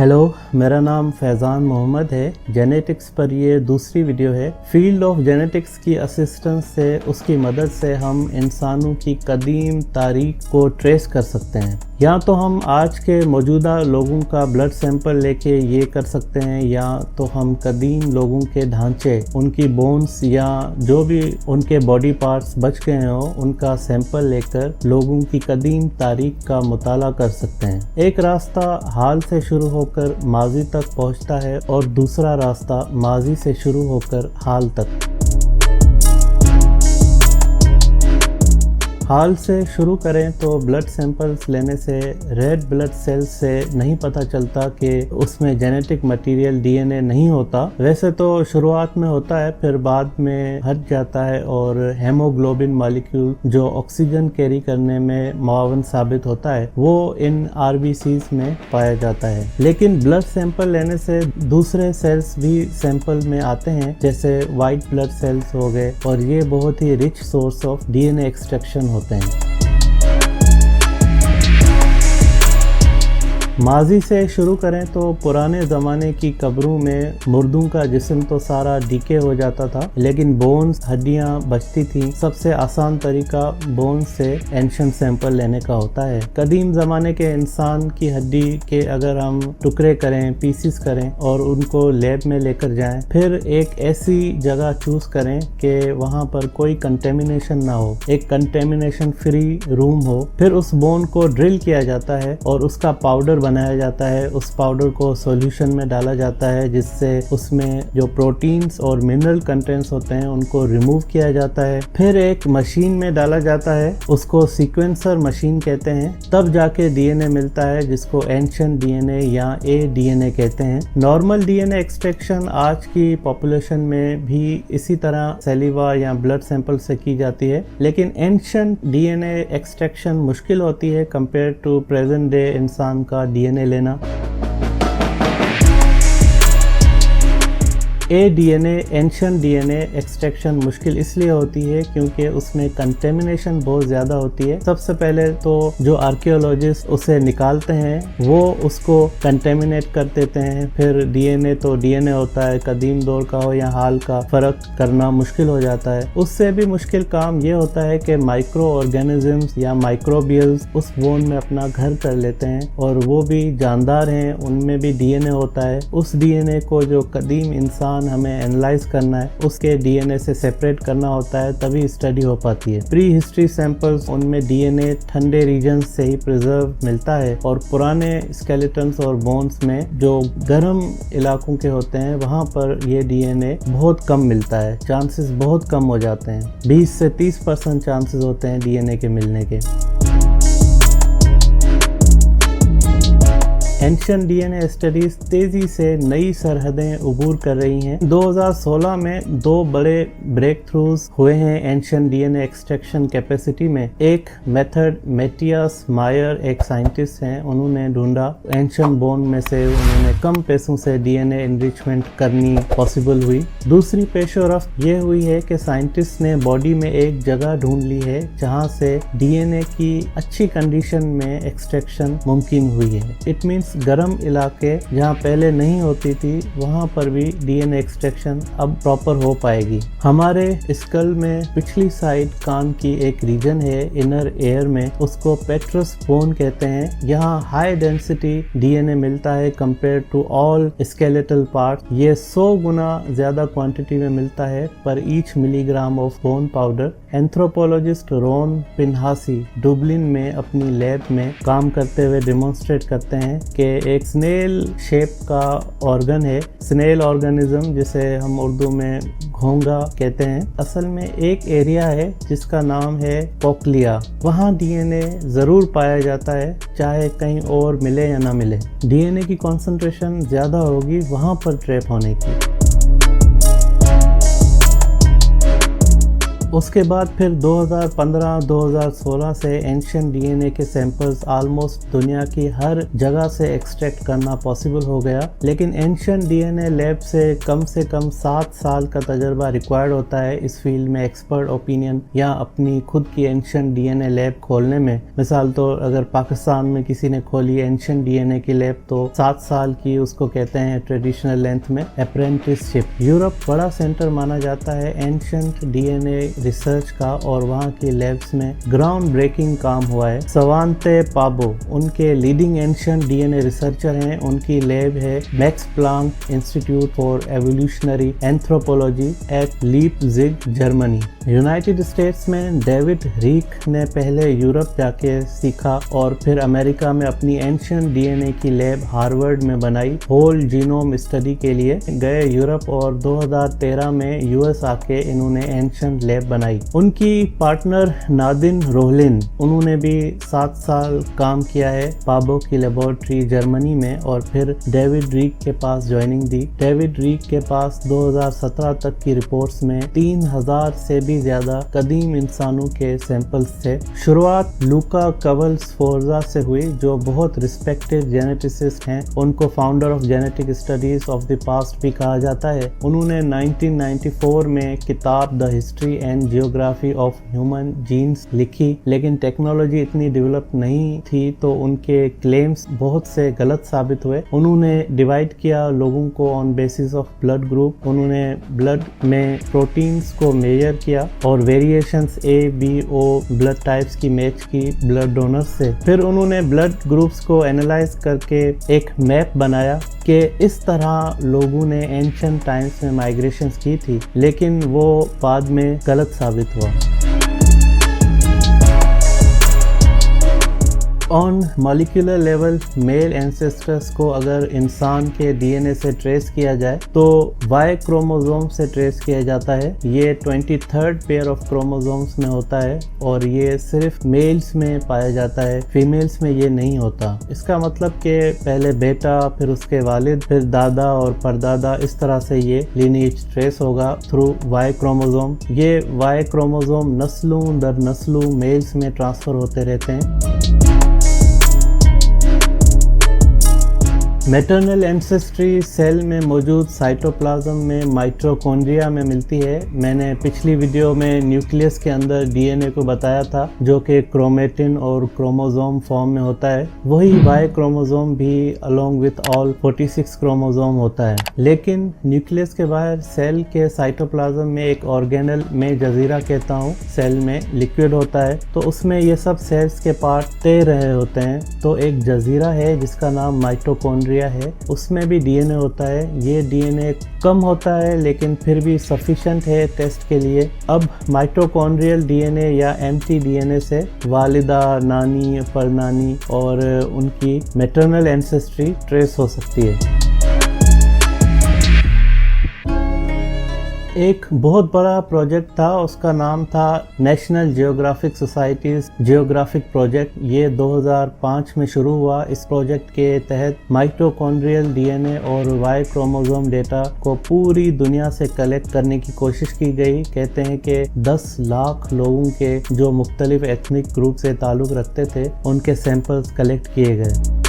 Hello, मेरा नाम फैज़ान मोहम्मद है। जेनेटिक्स पर ये दूसरी वीडियो है। फील्ड ऑफ जेनेटिक्स की असिस्टेंस से, उसकी मदद से हम इंसानों की कदीम तारीख को ट्रेस कर सकते हैं। या तो हम आज के मौजूदा लोगों का ब्लड सैंपल लेके ये कर सकते हैं, या तो हम कदीम लोगों के ढांचे, उनकी बोन्स या जो भी उनके बॉडी पार्ट्स बच गए हों, उनका सैंपल लेकर लोगों की कदीम तारीख का मुताला कर सकते हैं। एक रास्ता हाल से शुरू होकर माजी तक पहुंचता है और दूसरा रास्ता माजी से शुरू होकर हाल तक। हाल से शुरू करें तो ब्लड सैंपल्स लेने से रेड ब्लड सेल्स से नहीं पता चलता कि उसमें जेनेटिक मटेरियल डीएनए नहीं होता। वैसे तो शुरुआत में होता है, फिर बाद में हट जाता है और हेमोग्लोबिन मॉलिक्यूल जो ऑक्सीजन कैरी करने में मुआवन साबित होता है, वो इन आरबीसीज में पाया जाता है। लेकिन ब्लड सैंपल लेने से दूसरे सेल्स भी सैंपल में आते हैं, जैसे वाइट ब्लड सेल्स हो गए, और ये बहुत ही rich source of DNA extraction होते हैं। माजी से शुरू करें तो पुराने ज़माने की कब्रों में मुर्दों का जिस्म तो सारा डीके हो जाता था, लेकिन बोन्स, हड्डियां बचती थी। सबसे आसान तरीका बोन्स से एंशिएंट सैंपल लेने का होता है। कदीम ज़माने के इंसान की हड्डी के अगर हम टुकड़े करें, पीसीस करें और उनको लैब में लेकर जाएं, फिर एक ऐसी जगह चूज करें कि वहाँ पर कोई कंटेमिनेशन ना हो, एक कंटेमिनेशन फ्री रूम हो। फिर उस बोन को ड्रिल किया जाता है और उसका पाउडर बनाया जाता है। उस पाउडर को सॉल्यूशन में डाला जाता है, जिससे उसमें जो प्रोटीन्स और मिनरल कंटेंट्स होते हैं उनको रिमूव किया जाता है। फिर एक मशीन में डाला जाता है, उसको सीक्वेंसर मशीन कहते हैं। तब जाके डीएनए मिलता है, जिसको एंशिएंट डीएनए या डीएनए कहते हैं। नॉर्मल डीएनए एक्सट्रैक्शन आज की पॉपुलेशन में भी इसी तरह सैलिवा या ब्लड सैंपल से की जाती है, लेकिन एंशिएंट डीएनए एक्सट्रैक्शन मुश्किल होती है कंपेयर टू प्रेजेंट डे इंसान का डीएनए लेना। डीएनए, एंशिएंट डीएनए एक्सट्रैक्शन मुश्किल इसलिए होती है क्योंकि उसमें कंटेमिनेशन बहुत ज़्यादा होती है। सबसे पहले तो जो आर्कियोलॉजिस्ट उसे निकालते हैं वो उसको कंटेमिनेट कर देते हैं। फिर डीएनए तो डीएनए होता है, कदीम दौर का हो या हाल का, फ़र्क करना मुश्किल हो जाता है। उससे भी मुश्किल काम ये होता है कि माइक्रो ऑर्गेनिजम्स या माइक्रोबियल्स उस बोन में अपना घर कर लेते हैं, और वो भी जानदार हैं, उनमें भी डीएनए होता है। उस डीएनए को जो कदीम इंसान हमें एनालाइज करना है, उसके डीएनए से सेपरेट करना होता है, तभी स्टडी हो पाती है। प्री हिस्ट्री सैंपल्स, उनमें डीएनए ठंडे रीजन से ही प्रिजर्व मिलता है, और पुराने स्केलेटन्स और बोन्स में जो गर्म इलाकों के होते हैं वहाँ पर ये डीएनए बहुत कम मिलता है। चांसेस बहुत कम हो जाते हैं, 20 से 30% चांसेस होते हैं डीएनए के मिलने के। एंशिएंट डीएनए स्टडीज तेजी से नई सरहदें उबूर कर रही हैं। 2016 में 2 बड़े ब्रेक थ्रूज हुए हैं एंशिएंट डीएनए एक्सट्रैक्शन कैपेसिटी में। एक मेथड मैटियास मायर एक साइंटिस्ट हैं, उन्होंने ढूंढा एंशिएंट बोन में से उन्होंने कम पैसों से डीएनए एनरिचमेंट करनी पॉसिबल हुई। दूसरी पेशरफ्त ये हुई है कि साइंटिस्ट ने बॉडी में एक जगह ढूंढ ली है जहां से डीएनए की अच्छी कंडीशन में एक्सट्रैक्शन मुमकिन हुई है। इट मीन्स गर्म इलाके जहाँ पहले नहीं होती थी, वहाँ पर भी डीएनए एक्सट्रैक्शन अब प्रॉपर हो पाएगी। हमारे स्कल में पिछली साइड कान की एक रीजन है इनर एयर में, उसको पेट्रस बोन कहते हैं। यहाँ हाई डेंसिटी डीएनए मिलता है compare to all skeletal part. ये 100 गुना ज्यादा क्वांटिटी में मिलता है पर each milligram of bone powder. Anthropologist Ron Pinhasi Dublin में अपनी लैब में काम करते हुए डेमोन्स्ट्रेट करते हैं कि एक स्नेल शेप का ऑर्गन है, स्नेल ऑर्गेनिज्म, जिसे हम उर्दू में घोंगा कहते हैं। असल में एक एरिया है जिसका नाम है कोक्लिया, वहाँ डीएनए जरूर पाया जाता है, चाहे कहीं और मिले या ना मिले। डीएनए की कॉन्सेंट्रेशन ज्यादा होगी वहाँ पर ट्रैप होने की। उसके बाद फिर 2015-2016 से एंशिएंट डीएनए के सैंपल्स ऑलमोस्ट दुनिया की हर जगह से एक्सट्रैक्ट करना पॉसिबल हो गया, लेकिन एंशिएंट डीएनए लैब से कम 7 साल का तजर्बा रिक्वायर्ड होता है इस फील्ड में एक्सपर्ट ओपिनियन या अपनी खुद की एंशिएंट डीएनए लैब खोलने में। मिसाल तो अगर पाकिस्तान में किसी ने खोली एंशिएंट डीएनए की लैब तो 7 साल की उसको कहते हैं ट्रेडिशनल लेंथ में अप्रेंटिसशिप। यूरोप बड़ा सेंटर माना जाता है एंशिएंट डीएनए रिसर्च का और वहाँ की लैब्स में ग्राउंड ब्रेकिंग काम हुआ है। सवांते पाबो उनके लीडिंग एंशिएंट डीएनए रिसर्चर हैं। उनकी लैब है Max Planck Institute for evolutionary anthropology at Leipzig, Germany. United States में डेविड रीक ने पहले यूरोप जाके सीखा और फिर अमेरिका में अपनी एंशिएंट डीएनए की लैब हार्वर्ड में बनाई होल जीनोम स्टडी के लिए। गए यूरोप और 2013 में यूएस आके इन्होंने एंशिएंट लैब बनाई। उनकी पार्टनर नादिन रोहलिन, उन्होंने भी 7 साल काम किया है पाबो की लेबोरेटरी जर्मनी में और फिर डेविड रीक के पास ज्वाइनिंग दी। डेविड रीक के पास 2017 तक की रिपोर्ट्स में 3000 से भी ज्यादा कदीम इंसानों के सैंपल्स थे। शुरुआत लूका कवल्स-फोर्जा से हुई जो बहुत रिस्पेक्टेड जेनेटिसिस्ट हैं। उनको founder of genetic studies of the past भी कहा जाता है। उन्होंने 1994 में किताब the history and geography of human genes लिखी, लेकिन टेक्नोलॉजी इतनी डेवलप नहीं थी तो उनके क्लेम्स बहुत से गलत साबित हुए। उन्होंने डिवाइड किया लोगों को on basis of blood group. उन्होंने ब्लड में प्रोटीन्स को मेजर किया और variations A, B, O blood types की मैच की ब्लड डोनर्स से। फिर उन्होंने ब्लड ग्रुप्स को एनालाइज करके एक मैप बनाया कि इस तरह लोगों ने एंशिएंट टाइम्स में माइग्रेशंस की थी, लेकिन वो बाद में गलत साबित हुआ। On molecular level male ancestors को अगर इंसान के डीएनए से ट्रेस किया जाए तो वाई क्रोमोसोम से ट्रेस किया जाता है। ये 23rd पेयर ऑफ क्रोमोसोम्स में होता है और ये सिर्फ मेल्स में पाया जाता है, फीमेल्स में ये नहीं होता। इसका मतलब कि पहले बेटा, फिर उसके वालिद, फिर दादा और परदादा, इस तरह से ये लिनीज ट्रेस होगा थ्रू वाई क्रोमोसोम। ये वाई क्रोमोसोम नस्लों दर नस्लों मेल्स में ट्रांसफर होते रहते हैं। मैटरनल एंसेस्ट्री सेल में मौजूद साइटोप्लाज्म में माइटोकॉन्ड्रिया में मिलती है। मैंने पिछली वीडियो में न्यूक्लियस के अंदर डीएनए को बताया था जो कि क्रोमेटिन और क्रोमोसोम फॉर्म में होता है। वही वाई क्रोमोसोम भी अलोंग विथ ऑल 46 क्रोमोसोम होता है। लेकिन न्यूक्लियस के बाहर सेल के साइटोप्लाज्म में एक ऑर्गेनल में जजीरा कहता हूँ, सेल में लिक्विड होता है तो उसमें ये सब सेल्स के पार्ट तैर रहे होते हैं। तो एक जजीरा है जिसका नाम माइटोकॉन्ड्रिया है, उसमें भी डीएनए होता है। ये डीएनए कम होता है लेकिन फिर भी सफिशिएंट है टेस्ट के लिए। अब माइटोकॉन्ड्रियल डीएनए या एम्प्टी डीएनए से वालिदा, नानी, परनानी और उनकी मैटरनल एंसेस्ट्री ट्रेस हो सकती है। एक बहुत बड़ा प्रोजेक्ट था, उसका नाम था national geographic societies geographic project. ये 2005 में शुरू हुआ। इस प्रोजेक्ट के तहत माइटोकॉन्ड्रियल डीएनए और वाई क्रोमोसोम डेटा को पूरी दुनिया से कलेक्ट करने की कोशिश की गई। कहते हैं कि 10 लाख लोगों के जो मुख्तलिफ एथनिक ग्रुप से ताल्लुक रखते थे उनके सैंपल्स कलेक्ट किए गए।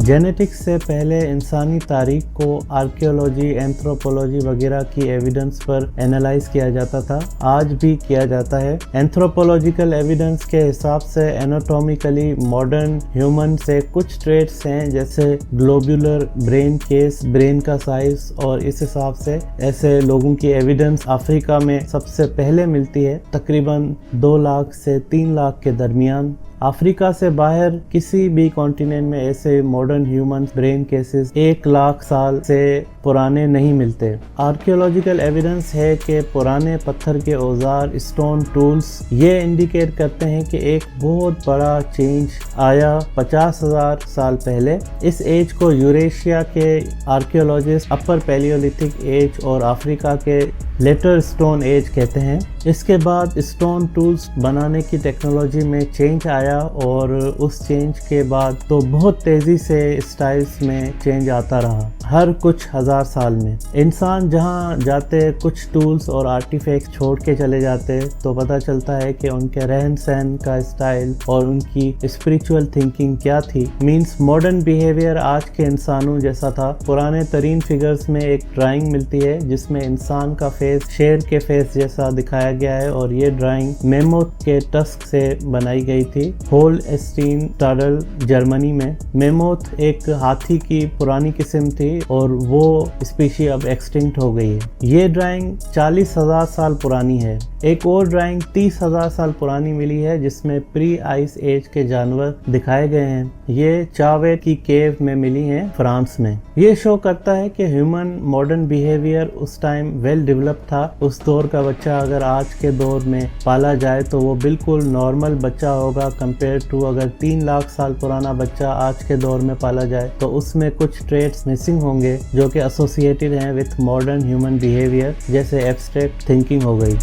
जेनेटिक्स से पहले इंसानी तारीख को आर्कियोलॉजी, एंथ्रोपोलॉजी वगैरह की एविडेंस पर एनालाइज किया जाता था, आज भी किया जाता है। एंथ्रोपोलॉजिकल एविडेंस के हिसाब से एनाटॉमिकली मॉडर्न ह्यूमन से कुछ ट्रेट्स हैं जैसे ग्लोब्यूलर ब्रेन केस, ब्रेन का साइज, और इस हिसाब से ऐसे लोगों की एविडेंस अफ्रीका में सबसे पहले मिलती है, तकरीबन 2 लाख से 3 लाख के दरमियान। अफ्रीका से बाहर किसी भी कॉन्टिनेंट में ऐसे modern human brain cases 1 lakh साल से पुराने नहीं मिलते। आर्कियोलॉजिकल एविडेंस है कि पुराने पत्थर के औजार, स्टोन टूल्स, ये इंडिकेट करते हैं कि एक बहुत बड़ा चेंज आया 50,000 साल पहले। इस एज को यूरेशिया के आर्कियोलॉजिस्ट अपर पैलियोलिथिक एज और अफ्रीका के लेटर स्टोन एज कहते हैं। اس کے بعد اسٹون ٹولز بنانے کی ٹیکنالوجی میں چینج آیا اور اس چینج کے بعد تو بہت تیزی سے اسٹائلز میں چینج آتا رہا ہر کچھ ہزار سال میں۔ انسان جہاں جاتے کچھ ٹولز اور آرٹیفیکٹس چھوڑ کے چلے جاتے تو پتہ چلتا ہے کہ ان کے رہن سہن کا اسٹائل اور ان کی اسپریچول تھنکنگ کیا تھی۔ مینس ماڈرن بیہیویئر آج کے انسانوں جیسا تھا۔ پرانے ترین فگرز میں ایک ڈرائنگ ملتی ہے جس میں انسان کا فیس شیر کے فیس جیسا دکھایا گیا ہے اور یہ ڈرائنگ میموتھ کے ٹسک سے بنائی گئی تھی ہول اسٹین ٹاڈل جرمنی میں۔ میموتھ ایک ہاتھی کی پرانی قسم تھی اور وہ اسپیشی اب ایکسٹنکٹ ہو گئی ہے۔ یہ ڈرائنگ 40,000 سال پرانی ہے۔ ایک اور ڈرائنگ 30,000 سال پرانی ملی ہے جس میں پری آئس ایج کے جانور دکھائے گئے ہیں۔ یہ چاوے کی کیو میں ملی ہیں فرانس میں۔ یہ شو کرتا ہے کہ ہیومن ماڈرن بیہیویئر اس ٹائم ویل ڈیولپ تھا۔ اس دور کا بچہ اگر آج کے دور میں پالا جائے تو وہ بالکل نارمل بچہ ہوگا کمپیئر ٹو اگر 3 لاکھ سال پرانا بچہ آج کے دور میں پالا جائے تو اس میں کچھ ٹریٹس مسنگ ہوں گے جو کہ ایسوسیٹڈ ہیں وتھ ماڈرن ہیومن بیہیویئر، جیسے ایبسٹریکٹ تھنکنگ ہو گئی۔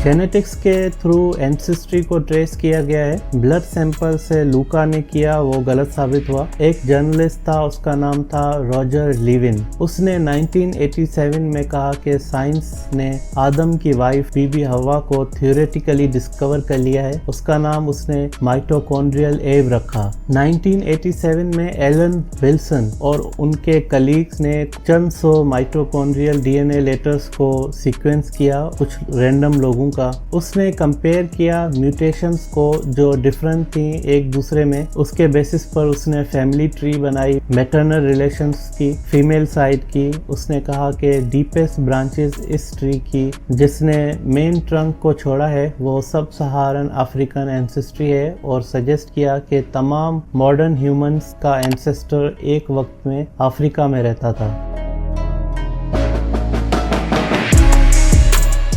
جینیٹکس کے تھرو اینسسٹری کو ٹریس کیا گیا ہے۔ بلڈ سیمپل سے لوکا نے کیا، وہ غلط ثابت ہوا۔ ایک جرنلسٹ تھا، اس کا نام تھا راجر لیون۔ اس نے 1987 میں کہا کہ سائنس نے آدم کی وائف بی بی ہوا کو تھیوریٹیکلی ڈسکور کر لیا ہے۔ اس کا نام اس نے مائٹوکونڈریل ایو رکھا۔ 1987 میں ایلن ولسن اور ان کے کلیگز نے چند سو مائٹوکونڈریل ڈی این اے لیٹرز کو سیکوینس کیا کچھ رینڈم لوگوں کا۔ اس نے کمپیئر کیا میوٹیشنز کو جو ڈیفرنٹ تھیں ایک دوسرے میں۔ اس کے بیسس پر اس نے فیملی ٹری بنائی، میٹرنل ریلیشنز کی، فیمیل سائڈ کی۔ اس نے کہا کہ ڈیپسٹ برانچز اس ٹری کی جس نے مین ٹرنک کو چھوڑا ہے وہ سب سہارن افریقن اینسسٹری ہے، اور سجیسٹ کیا کہ تمام ماڈرن ہیومنز کا اینسسٹر ایک وقت میں افریقہ میں رہتا تھا۔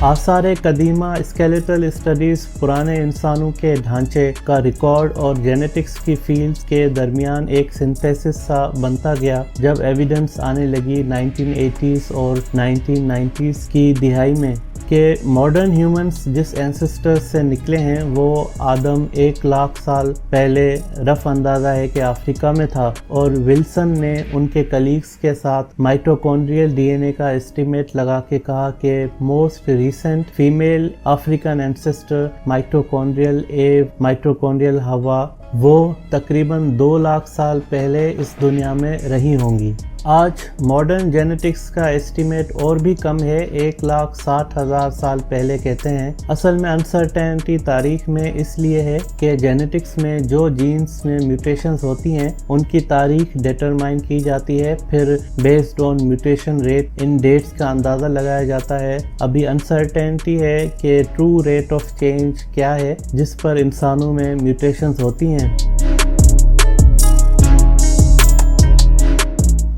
آثار قدیمہ اسکیلیٹل اسٹڈیز پرانے انسانوں کے ڈھانچے کا ریکارڈ اور جینیٹکس کی فیلڈز کے درمیان ایک سنتھیسس سا بنتا گیا جب ایویڈنس آنے لگی 1980s اور 1990s کی دہائی میں کہ ماڈرن ہیومنز جس اینسسٹر سے نکلے ہیں وہ آدم 1 لاکھ سال پہلے رف اندازہ ہے کہ افریقہ میں تھا، اور ولسن نے ان کے کلیگز کے ساتھ مائٹوکونڈریل ڈی این اے کا اسٹیمیٹ لگا کے کہا کہ most recent female African ancestor mitochondrial ایو مائٹوکونڈریل ہوا وہ تقریباً 2 لاکھ سال پہلے اس دنیا میں رہی ہوں گی۔ آج ماڈرن جینیٹکس کا ایسٹیمیٹ اور بھی کم ہے، 1,60,000 سال پہلے کہتے ہیں۔ اصل میں انسرٹینٹی تاریخ میں اس لیے ہے کہ جینیٹکس میں جو جینز میں میوٹیشنز ہوتی ہیں ان کی تاریخ ڈیٹرمائن کی جاتی ہے، پھر بیسڈ آن میوٹیشن ریٹ ان ڈیٹس کا اندازہ لگایا جاتا ہے۔ ابھی انسرٹینٹی ہے کہ ٹرو ریٹ آف چینج کیا ہے جس پر انسانوں میں میوٹیشنز ہوتی ہیں۔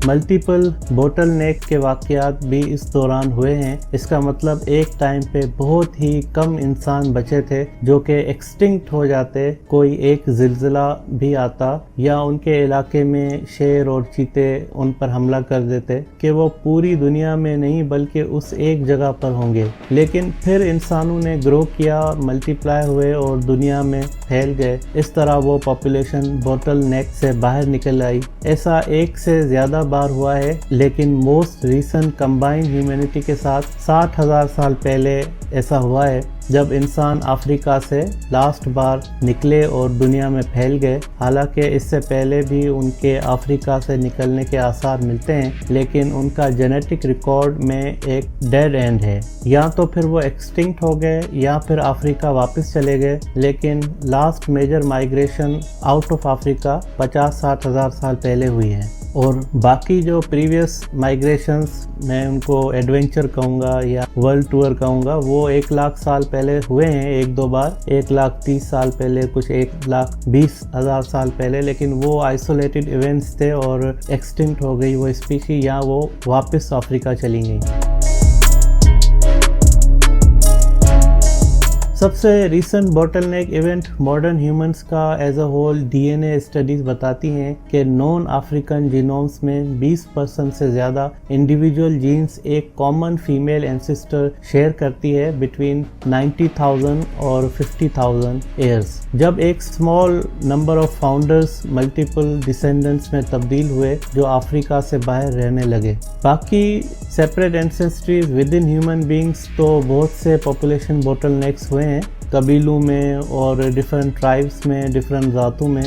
ملٹیپل بوٹل نیک کے واقعات بھی اس دوران ہوئے ہیں۔ اس کا مطلب ایک ٹائم پہ بہت ہی کم انسان بچے تھے جو کہ ایکسٹنکٹ ہو جاتے، کوئی ایک زلزلہ بھی آتا یا ان کے علاقے میں شیر اور چیتے ان پر حملہ کر دیتے کہ وہ پوری دنیا میں نہیں بلکہ اس ایک جگہ پر ہوں گے، لیکن پھر انسانوں نے گرو کیا، ملٹیپلائی ہوئے اور دنیا میں پھیل گئے۔ اس طرح وہ پاپولیشن بوٹل نیک سے باہر نکل آئی۔ ایسا ایک سے زیادہ بار ہوا ہے، لیکن موسٹ ریسنٹ کمبائن ہیومینٹی کے ساتھ 60,000 سال پہلے ایسا ہوا ہے جب انسان افریقہ سے لاسٹ بار نکلے اور دنیا میں پھیل گئے۔ حالانکہ اس سے پہلے بھی ان کے افریقہ سے نکلنے کے آثار ملتے ہیں، لیکن ان کا جینیٹک ریکارڈ میں ایک ڈیڈ اینڈ ہے، یا تو پھر وہ ایکسٹنکٹ ہو گئے یا پھر افریقہ واپس چلے گئے۔ لیکن last major migration out of Africa 50-60 ہزار سال پہلے ہوئی ہے، اور باقی جو پریویس مائیگریشنز میں ان کو ایڈونچر کہوں گا یا ورلڈ ٹور کہوں گا، وہ 1 لاکھ سال پہلے ہوئے ہیں، 1-2 بار، 1,30,000 سال پہلے، کچھ 1,20,000 سال پہلے، لیکن وہ آئسولیٹڈ ایونٹس تھے اور ایکسٹنکٹ ہو گئی وہ اسپیشی یا وہ واپس افریقہ چلی گئی۔ सबसे recent bottleneck event modern humans का as a whole DNA studies बताती हैं कि नॉन अफ्रीकन जीनोम्स में 20% से ज़्यादा इंडिविजुअल जीन्स एक कॉमन फीमेल एंसेस्टर शेयर करती है बिटवीन 90,000 और 50,000 ईयर्स। जब एक small number of founders multiple descendants में तब्दील हुए जो अफ्रीका से बाहर रहने लगे। बाकी separate ancestries within human beings तो बहुत से पॉपुलेशन बोटलनेक्स हुए हैं कबीलों में और डिफरेंट ट्राइब्स में, डिफरेंट ज़ातों में।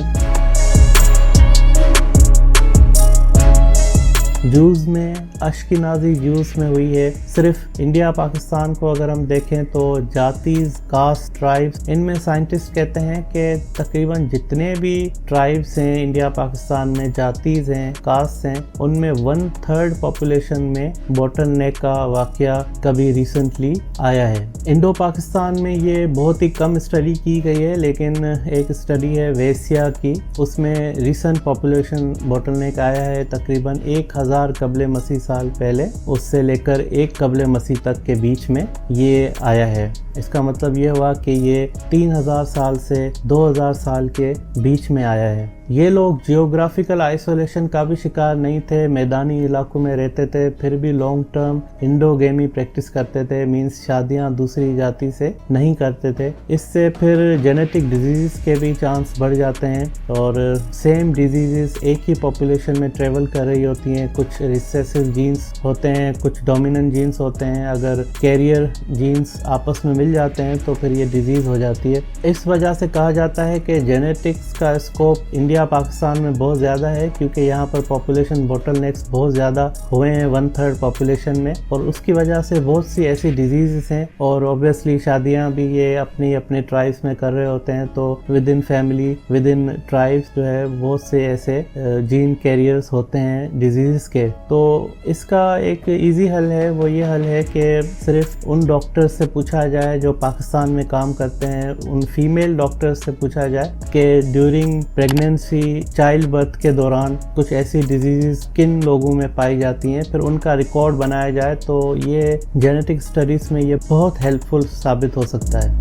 जूस में, अश्किनाजी जूस में हुई है। सिर्फ इंडिया पाकिस्तान को अगर हम देखें तो जातीज, कास्ट, ट्राइब्स, इनमें साइंटिस्ट कहते हैं कि तकरीबन जितने भी ट्राइब्स हैं इंडिया पाकिस्तान में, जातीज हैं, कास्ट हैं, उनमें 1/3 पॉपुलेशन में बोटलनेक का वाकया कभी रिसेंटली आया है। इंडो पाकिस्तान में ये बहुत ही कम स्टडी की गई है, लेकिन एक स्टडी है वेसिया की, उसमें रिसेंट पॉपुलेशन बोटलनेक आया है तकरीबन 1000 कबले मसीह साल पहले, उससे लेकर 1 कबले मसीह तक के बीच में ये आया है। इसका मतलब ये हुआ कि ये 3000 साल से 2000 साल के बीच में आया है। ये लोग जियोग्राफिकल आइसोलेशन का भी शिकार नहीं थे, मैदानी इलाकों में रहते थे, फिर भी लॉन्ग टर्म इंडोगेमी प्रैक्टिस करते थे, मींस शादियां दूसरी जाति से नहीं करते थे। इससे फिर जेनेटिक डिजीज़ के भी चांस बढ़ जाते हैं और सेम डिजीज़ एक ही पॉपुलेशन में ट्रेवल कर रही होती हैं। कुछ रिसेसिव जीन्स होते हैं, कुछ डोमिनेंट जीन्स होते हैं। अगर कैरियर जीन्स आपस में मिल जाते हैं तो फिर ये डिजीज़ हो जाती है। इस वजह से कहा जाता है कि जेनेटिक्स का स्कोप इंडिया पाकिस्तान में बहुत ज़्यादा है, क्योंकि यहाँ पर पॉपुलेशन बोटलनेक्स बहुत ज़्यादा हुए हैं 1/3 पॉपुलेशन में, और उसकी वजह से बहुत सी ऐसी डिजीज़ हैं। और ऑब्वियसली शादियाँ भी ये अपनी अपने ट्राइब्स में कर रहे होते हैं, तो with in family, with in tribes जो है बहुत से ऐसे जीन कैरियर्स होते हैं डिजीज़ के। तो इसका एक ईजी हल है, वो ये हल है कि सिर्फ उन डॉक्टर्स से पूछा जाए जो पाकिस्तान में काम करते हैं, उन फीमेल डॉक्टर्स से पूछा जाए कि ड्यूरिंग प्रेगनेंसी, चाइल्ड बर्थ के दौरान कुछ ऐसी डिजीज़ किन लोगों में पाई जाती हैं, फिर उनका रिकॉर्ड बनाया जाए तो ये जेनेटिक स्टडीज़ में ये बहुत हेल्पफुल साबित हो सकता है।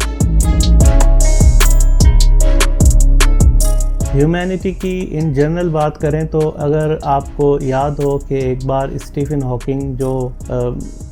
ह्यूमैनिटी की इन जनरल बात करें तो अगर आपको याद हो कि एक बार स्टीफन हॉकिंग जो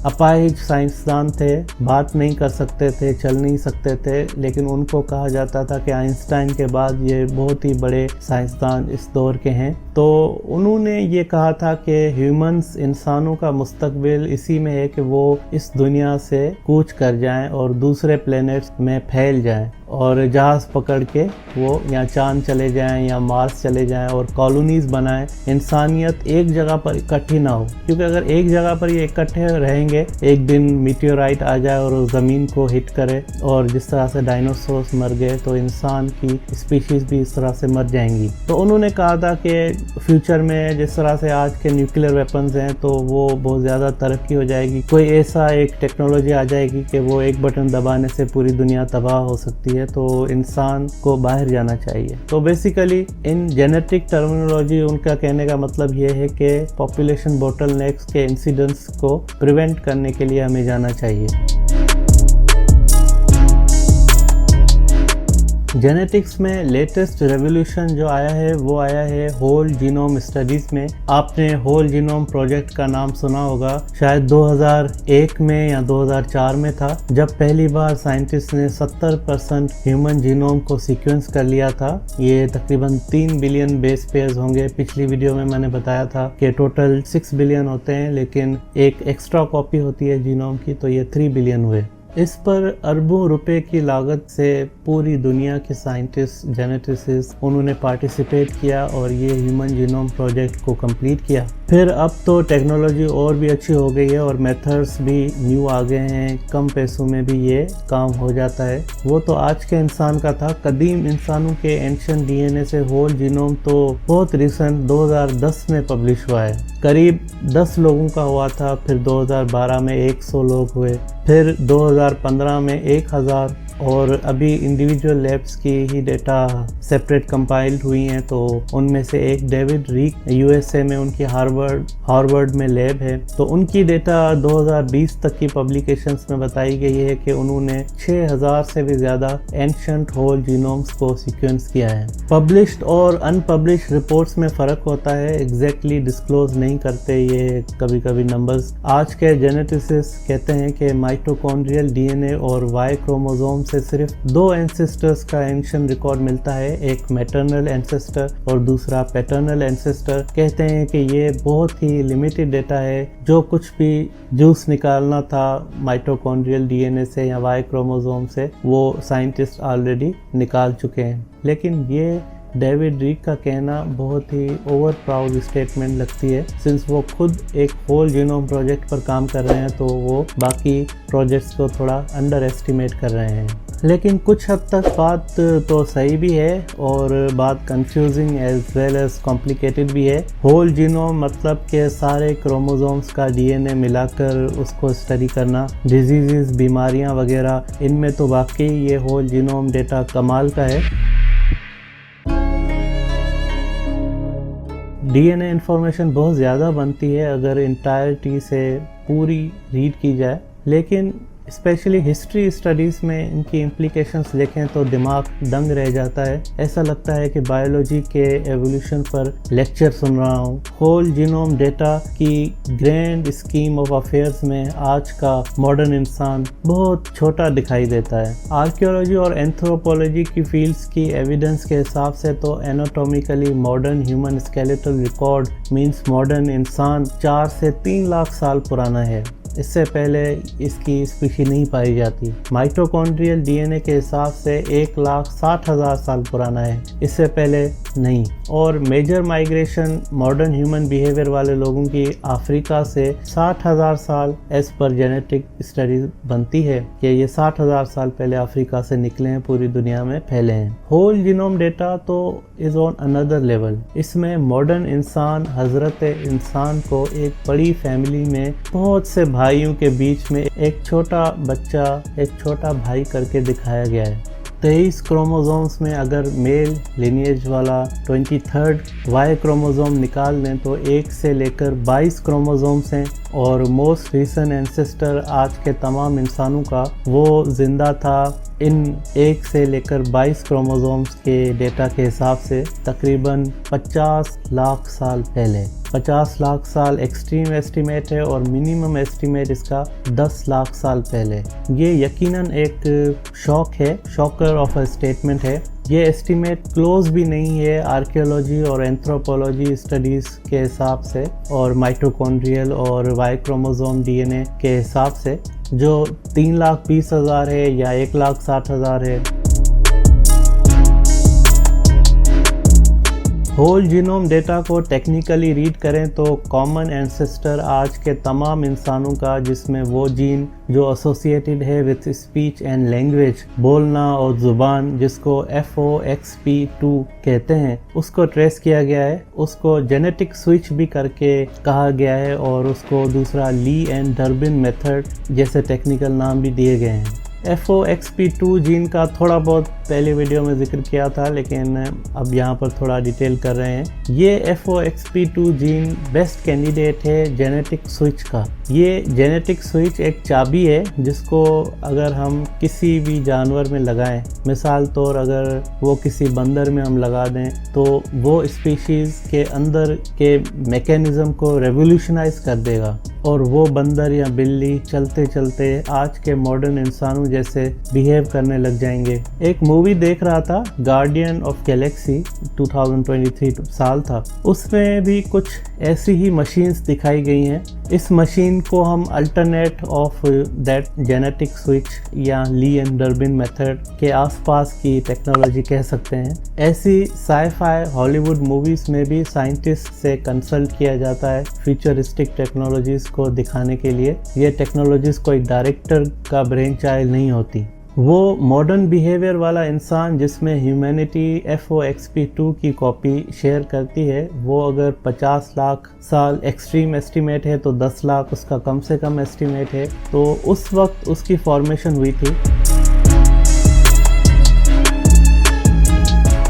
अपाहिज साइंसदान थे, बात नहीं कर सकते थे, चल नहीं सकते थे, लेकिन उनको कहा जाता था कि आइंस्टाइन के बाद ये बहुत ही बड़े साइंसदान इस दौर के हैं। तो उन्होंने ये कहा था कि ह्यूमंस, इंसानों का मुस्तकबिल इसी में है कि वो इस दुनिया से कूच कर जाएं और दूसरे प्लैनेट्स में फैल जाएं और जहाज़ पकड़ के वो या चांद चले जाएं या मार्स चले जाएं और कॉलोनीज़ बनाएं। इंसानियत एक जगह पर इकट्ठी ना हो, क्योंकि अगर एक जगह पर ये इकट्ठे रहेंगे, एक दिन मीटियोराइट आ जाए और ज़मीन को हिट करे, और जिस तरह से डायनासोर्स मर गए तो इंसान की स्पीशीज़ भी इस तरह से मर जाएंगी। तो उन्होंने कहा था कि फ्यूचर में जिस तरह से आज के न्यूक्लियर वेपन्स हैं तो वो बहुत ज़्यादा तरक्की हो जाएगी, कोई ऐसा एक टेक्नोलॉजी आ जाएगी कि वो एक बटन दबाने से पूरी दुनिया तबाह हो सकती है, तो इंसान को बाहर जाना चाहिए। तो बेसिकली इन जेनेटिक टर्मिनोलॉजी उनका कहने का मतलब ये है कि पॉपुलेशन बोटलनेक्स के इंसिडेंट्स को प्रिवेंट करने के लिए हमें जाना चाहिए। जेनेटिक्स में लेटेस्ट रेवोल्यूशन जो आया है वो आया है होल जीनोम स्टडीज़ में। आपने होल जीनोम प्रोजेक्ट का नाम सुना होगा, शायद 2001 में या 2004 में था, जब पहली बार साइंटिस्ट ने 70% ह्यूमन जीनोम को सीक्वेंस कर लिया था। ये तकरीबन 3 बिलियन बेस पेयर्स होंगे। पिछली वीडियो में मैंने बताया था कि टोटल 6 बिलियन होते हैं, लेकिन एक एक्स्ट्रा कॉपी होती है जीनोम की, तो ये 3 बिलियन हुए। इस पर अरबों रुपए की लागत से पूरी दुनिया के साइंटिस्ट, जेनेटिसिस्ट, उन्होंने पार्टिसिपेट किया और ये ह्यूमन जीनोम प्रोजेक्ट को कंप्लीट किया। फिर अब तो टेक्नोलॉजी और भी अच्छी हो गई है और मेथड्स भी न्यू आ गए हैं, कम पैसों में भी ये काम हो जाता है। वो तो आज के इंसान का था, कदीम इंसानों के एंशिएंट डीएनए से होल जीनोम तो बहुत रिसेंट 2010 में पब्लिश हुआ है। करीब 10 लोगों का हुआ था, फिर 2012 में 100 लोग हुए, फिर 2015 में 1000, और अभी इंडिविजुअल लैब्स की ही डेटा सेपरेट कंपाइल्ड हुई हैं। तो उनमें से एक डेविड रीक यूएसए में उनकी हार्वर्ड में लैब है, तो उनकी डेटा 2020 तक की पब्लिकेशंस में बताई गई है कि उन्होंने 6000 से भी ज़्यादा एंशिएंट होल जीनोम्स को सीक्वेंस किया है। पब्लिश्ड और अनपब्लिश्ड रिपोर्ट्स में फ़र्क होता है, एग्जैक्टली डिस्क्लोज नहीं करते ये कभी कभी नंबर्स। आज के जेनेटिसिस्ट कहते हैं कि माइटोकॉन्ड्रियल डीएनए और वाई क्रोमोसोम से सिर्फ 2 एंसेस्टर्स का एंशिएंट रिकॉर्ड मिलता है, एक मैटरनल एंसेस्टर और दूसरा पैटर्नल एंसेस्टर। कहते हैं कि ये बहुत ही लिमिटेड डेटा है, जो कुछ भी जूस निकालना था माइटोकॉन्ड्रियल डीएनए से या वाई क्रोमोसोम से वो साइंटिस्ट ऑलरेडी निकाल चुके हैं। लेकिन ये डेविड रीक का कहना बहुत ही ओवर प्राउड स्टेटमेंट लगती है, सिंस वो खुद एक होल जीनोम प्रोजेक्ट पर काम कर रहे हैं, तो वो बाकी प्रोजेक्ट्स को थोड़ा अंडर एस्टिमेट कर रहे हैं। लेकिन कुछ हद तक बात तो सही भी है और बात confusing as well as complicated भी है। होल जीनोम मतलब के सारे क्रोमोसोम्स का डीएनए मिलाकर उसको स्टडी करना, डिजीज़, बीमारियां वगैरह, इनमें तो वाकई ये होल जीनोम डेटा कमाल का है। डीएनए इंफॉर्मेशन बहुत ज़्यादा बनती है अगर इंटायरिटी से पूरी रीड की जाए, लेकिन स्पेशली हिस्ट्री स्टडीज़ में इनकी इम्प्लीकेशंस देखें तो दिमाग दंग रह जाता है। ऐसा लगता है कि बायोलॉजी के एवोल्यूशन पर लेक्चर सुन रहा हूँ। होल जीनोम डेटा की ग्रैंड स्कीम ऑफ अफेयर्स में आज का मॉडर्न इंसान बहुत छोटा दिखाई देता है। आर्कियोलॉजी और एंथ्रोपोलॉजी की फील्ड्स की एविडेंस के हिसाब से तो anatomically modern human skeletal record means modern इंसान 4 से 3 लाख साल पुराना है। इससे पहले इसकी स्पीशी नहीं पाई जाती। माइटोकॉन्ड्रियल डीएनए के हिसाब से 1,60,000 साल पुराना है, इससे पहले नहीं। और major migration modern human behaviour वाले लोगों की अफ्रीका से 60,000 साल एज पर जेनेटिक स्टडीज बनती है कि ये 60,000 साल पहले अफ्रीका से निकले हैं, पूरी दुनिया में फैले हैं। होल जीनोम डेटा तो इज़ ऑन अनदर लेवल। इसमें मॉडर्न इंसान हजरत इंसान को एक बड़ी फैमिली में बहुत से भाइयों के बीच में एक छोटा बच्चा, एक छोटा भाई करके दिखाया गया है। 23 क्रोमोसोम्स में अगर मेल लिनिएज वाला 23rd वाई क्रोमोसोम निकाल दें तो 1 से लेकर 22 क्रोमोसोम्स हैं और मोस्ट रीसेंट एंसेस्टर आज के तमाम इंसानों का वो जिंदा था इन 1 से लेकर 22 क्रोमोसोम्स के डेटा के हिसाब से तकरीबन 50 लाख साल पहले। 50 लाख साल एक्सट्रीम एस्टीमेट है और मिनिमम एस्टीमेट इसका 10 लाख साल पहले। ये यकीनन एक शॉकर ऑफ अ स्टेटमेंट है। ये एस्टीमेट क्लोज भी नहीं है आर्कियोलॉजी और एंथ्रोपोलॉजी स्टडीज़ के हिसाब से और माइटोकॉन्ड्रियल और वाई क्रोमोसोम डीएनए के हिसाब से, जो 3,20,000 है या 1,60,000 है। होल जीनोम डेटा को टेक्निकली रीड करें तो कॉमन एंसेस्टर आज के तमाम इंसानों का, जिसमें वो जीन जो एसोसिएटेड है विथ स्पीच एंड लैंग्वेज, बोलना और ज़ुबान, जिसको FOXP2 कहते हैं, उसको ट्रेस किया गया है। उसको जेनेटिक स्विच भी करके कहा गया है और उसको दूसरा ली एंड डर्बिन मेथड जैसे टेक्निकल नाम भी दिए गए हैं। FOXP2 जीन का थोड़ा बहुत पहले वीडियो में जिक्र किया था, लेकिन अब यहाँ पर थोड़ा डिटेल कर रहे हैं। ये FOXP2 जीन बेस्ट कैंडिडेट है जेनेटिक स्विच का। ये जेनेटिक स्विच एक चाबी है जिसको अगर हम किसी भी जानवर में लगाएं, मिसाल तौर अगर वो किसी बंदर में हम लगा दें तो वो स्पीशीज़ के अंदर के मैकेनिज़्म को रेवोल्यूशनाइज कर देगा और वो बंदर या बिल्ली चलते चलते आज के मॉडर्न इंसानों जैसे बिहेव करने लग जाएंगे। एक मूवी देख रहा था, गार्डियन ऑफ गैलेक्सी, 2023 साल था, उसमें भी कुछ ऐसी ही मशीन्स दिखाई गई हैं। इस मशीन को हम alternate of that genetic switch या ली एंड डर्बिन मेथड के आसपास की टेक्नोलॉजी कह सकते हैं। ऐसी साई-फाई हॉलीवुड मूवीज़ में भी साइंटिस्ट से कंसल्ट किया जाता है फ्यूचरिस्टिक टेक्नोलॉजीज़ को दिखाने के लिए। ये टेक्नोलॉजीज़ कोई डायरेक्टर का ब्रेन चाइल्ड नहीं होती। वो मॉडर्न बिहेवियर वाला इंसान जिसमें ह्यूमैनिटी FOXP2 की कॉपी शेयर करती है, वो अगर 50 लाख साल एक्सट्रीम एस्टीमेट है तो 10 लाख उसका कम से कम एस्टीमेट है। तो उस वक्त उसकी फॉर्मेशन हुई थी।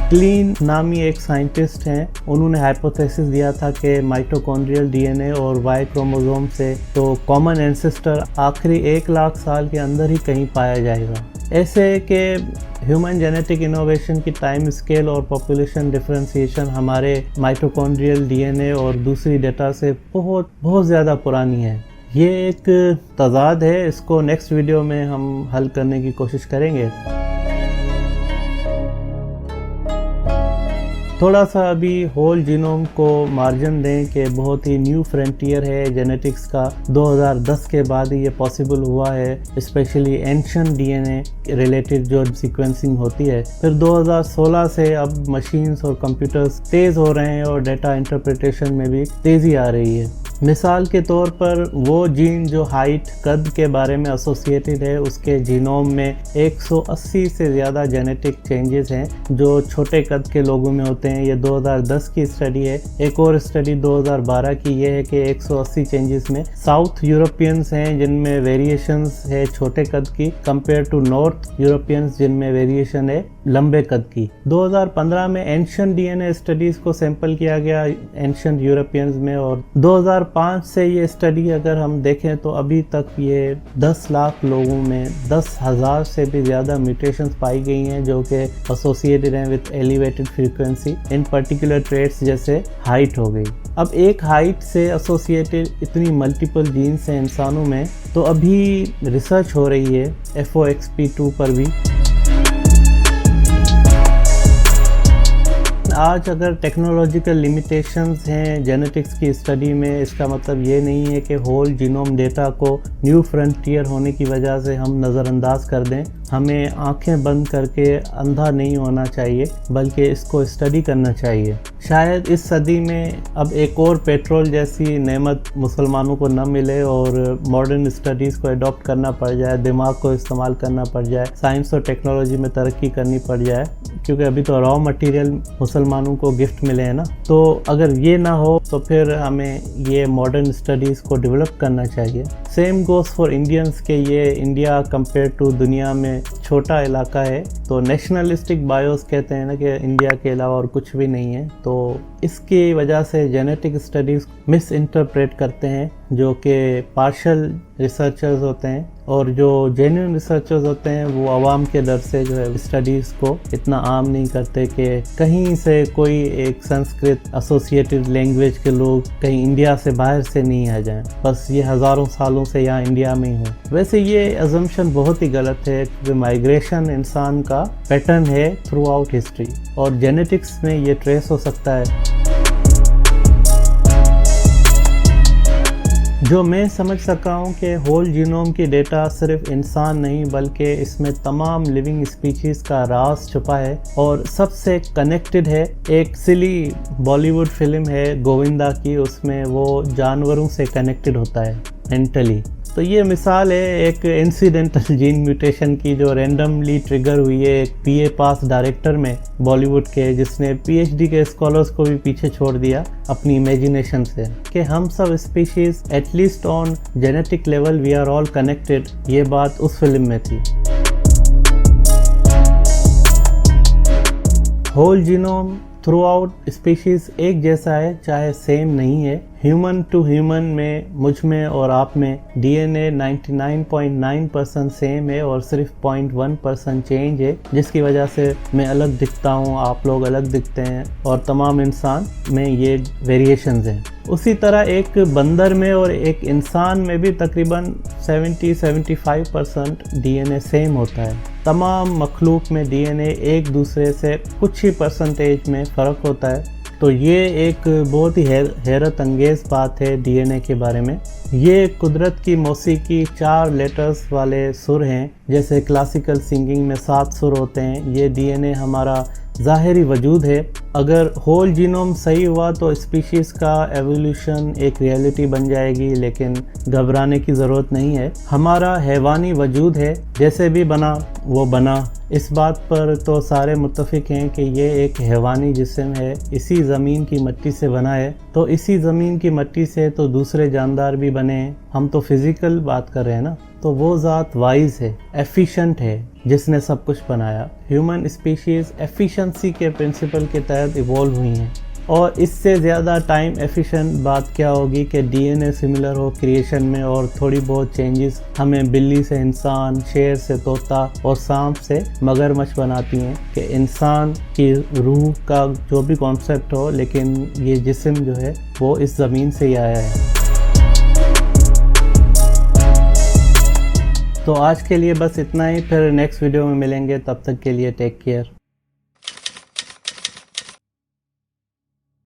क्लीन नामी एक साइंटिस्ट हैं, उन्होंने हाइपोथेसिस दिया था कि माइटोकॉन्ड्रियल डीएनए और वाई क्रोमोसोम से तो कॉमन एंसेस्टर आखिरी 1 लाख साल के अंदर ही कहीं पाया जाएगा। ऐसे कि ह्यूमन जेनेटिक इनोवेशन की टाइम स्केल और पॉपुलेशन डिफरेंशिएशन हमारे माइटोकॉन्ड्रियल डीएनए और दूसरी डेटा से बहुत ज़्यादा पुरानी है। ये एक तज़ाद है, इसको नेक्स्ट वीडियो में हम हल करने की कोशिश करेंगे। थोड़ा सा अभी होल जीनोम को मार्जिन दें कि बहुत ही न्यू फ्रंटियर है जेनेटिक्स का। 2010 के बाद ही ये पॉसिबल हुआ है, स्पेशली एंशिएंट डीएनए रिलेटेड जो सीक्वेंसिंग होती है। फिर 2016 से अब मशीन्स और कंप्यूटर्स तेज़ हो रहे हैं और डेटा इंटरप्रिटेशन में भी तेज़ी आ रही है। मिसाल के तौर पर वो जीन जो हाइट कद के बारे में एसोसिएटेड है, उसके जीनोम में 180 से ज़्यादा जेनेटिक चेंजेस हैं जो छोटे कद के लोगों में होते हैं। ये 2010 की स्टडी है। एक और स्टडी 2012 की ये है कि 180 चेंजेस में साउथ यूरोपियंस हैं जिनमें वेरिएशंस है छोटे कद की, कंपेयर टू नॉर्थ यूरोपियंस जिनमें वेरिएशन है लंबे कद की। 2015 में एंशिएंट डीएनए स्टडीज़ को सैंपल किया गया एंशिएंट यूरोपियंस में, और 2005 से ये स्टडी अगर हम देखें तो अभी तक ये 10 लाख लोगों में 10,000 से भी ज़्यादा म्यूटेशंस पाई गई हैं जो कि एसोसिएटेड हैं with elevated frequency in particular traits जैसे हाइट हो गई। अब एक हाइट से एसोसिएटेड इतनी मल्टीपल जीन्स हैं इंसानों में, तो अभी रिसर्च हो रही है FOXP2 पर भी। आज अगर टेक्नोलॉजिकल लिमिटेशंस हैं जेनेटिक्स की स्टडी में, इसका मतलब ये नहीं है कि होल जीनोम डेटा को न्यू फ्रंटियर होने की वजह से हम नज़रअंदाज कर दें। हमें आंखें बंद करके अंधा नहीं होना चाहिए, बल्कि इसको स्टडी करना चाहिए। शायद इस सदी में अब एक और पेट्रोल जैसी नेमत मुसलमानों को न मिले और मॉडर्न स्टडीज़ को अडॉप्ट करना पड़ जाए, दिमाग को इस्तेमाल करना पड़ जाए, साइंस और टेक्नोलॉजी में तरक्की करनी पड़ जाए, क्योंकि अभी तो रॉ मटेरियल मुसलमानों को गिफ्ट मिले हैं ना। तो अगर ये ना हो तो फिर हमें ये मॉडर्न स्टडीज़ को डेवलप करना चाहिए। सेम गोस फॉर इंडियंस के ये इंडिया कंपेयर टू दुनिया में छोटा इलाका है, तो नेशनलिस्टिक बायोस कहते हैं ना कि इंडिया के अलावा और कुछ भी नहीं है। तो इसकी वजह से जेनेटिक स्टडीज़ मिस इंटरप्रेट करते हैं जो कि पार्शल रिसर्चर्स होते हैं, और जो जेन्युइन रिसर्चर्स होते हैं वो आवाम के डर से जो है स्टडीज़ को इतना आम नहीं करते कि कहीं से कोई एक संस्कृत एसोसिएटेड लैंग्वेज के लोग कहीं इंडिया से बाहर से नहीं आ जाएं, बस ये हज़ारों सालों से यहाँ इंडिया में ही हो। वैसे ये अजम्पशन बहुत ही गलत है, क्योंकि माइग्रेशन इंसान का पैटर्न है थ्रू आउट हिस्ट्री, और जेनेटिक्स में ये ट्रेस हो सकता है। जो मैं समझ सका हूँ कि होल जीनोम की डेटा सिर्फ इंसान नहीं बल्कि इसमें तमाम लिविंग स्पीशीज़ का राज छुपा है और सबसे कनेक्टेड है। एक सिली बॉलीवुड फिल्म है गोविंदा की, उसमें वो जानवरों से कनेक्टेड होता है मेंटली। तो ये मिसाल है एक इंसिडेंटल जीन म्यूटेशन की जो रैंडमली ट्रिगर हुई है एक बीए पास डायरेक्टर में बॉलीवुड के, जिसने पीएचडी के स्कॉलर्स को भी पीछे छोड़ दिया अपनी इमेजिनेशन से कि हम सब species at least on genetic level we are all connected. ये बात उस फिल्म में थी। Whole genome throughout species एक जैसा है, चाहे सेम नहीं है। ह्यूमन टू ह्यूमन में, मुझ में और आप में डीएनए 99.9% सेम है और सिर्फ 0.1% चेंज है, जिसकी वजह से मैं अलग दिखता हूँ, आप लोग अलग दिखते हैं, और तमाम इंसान में ये वेरिएशंस हैं। उसी तरह एक बंदर में और एक इंसान में भी तकरीबन 70-75% डीएनए सेम होता है। तमाम मखलूक में डीएनए एक दूसरे से कुछ ही परसेंटेज में फ़र्क होता है। तो ये एक बहुत ही हैरत अंगेज़ बात है डीएनए के बारे में। ये कुदरत की मौसीकी 4 लेटर्स वाले सुर हैं, जैसे क्लासिकल सिंगिंग में 7 सुर होते हैं। ये डीएनए हमारा ज़ाहिरी वजूद है। अगर होल जीनोम सही हुआ तो स्पीशीज़ का एवोल्यूशन एक रियलिटी बन जाएगी, लेकिन घबराने की ज़रूरत नहीं है। हमारा हैवानी वजूद है, जैसे भी बना वो बना। इस बात पर तो सारे मुत्तफ़िक हैं कि ये एक हैवानी जिस्म है, इसी ज़मीन की मिट्टी से बना है, तो इसी ज़मीन की मिट्टी से तो दूसरे जानदार भी बने हैं। हम तो फिज़िकल बात कर रहे हैं ना। तो تو وہ ذات وائز ہے, ایفیشنٹ ہے, جس نے سب کچھ بنایا. ہیومن اسپیشیز ایفیشنسی کے پرنسپل کے تحت ایوالو ہوئی ہیں, اور اس سے زیادہ ٹائم ایفیشنٹ بات کیا ہوگی کہ ڈی این اے سملر ہو کریشن میں, اور تھوڑی بہت چینجز ہمیں بلی سے انسان, شیر سے طوطا اور سانپ سے مگرمچھ بناتی ہیں, کہ انسان کی روح کا جو بھی کانسیپٹ ہو, لیکن یہ جسم جو ہے وہ اس زمین سے ہی آیا ہے. تو آج کے لیے بس اتنا ہی, پھر نیکسٹ ویڈیو میں ملیں گے, تب تک کے لیے ٹیک کیئر.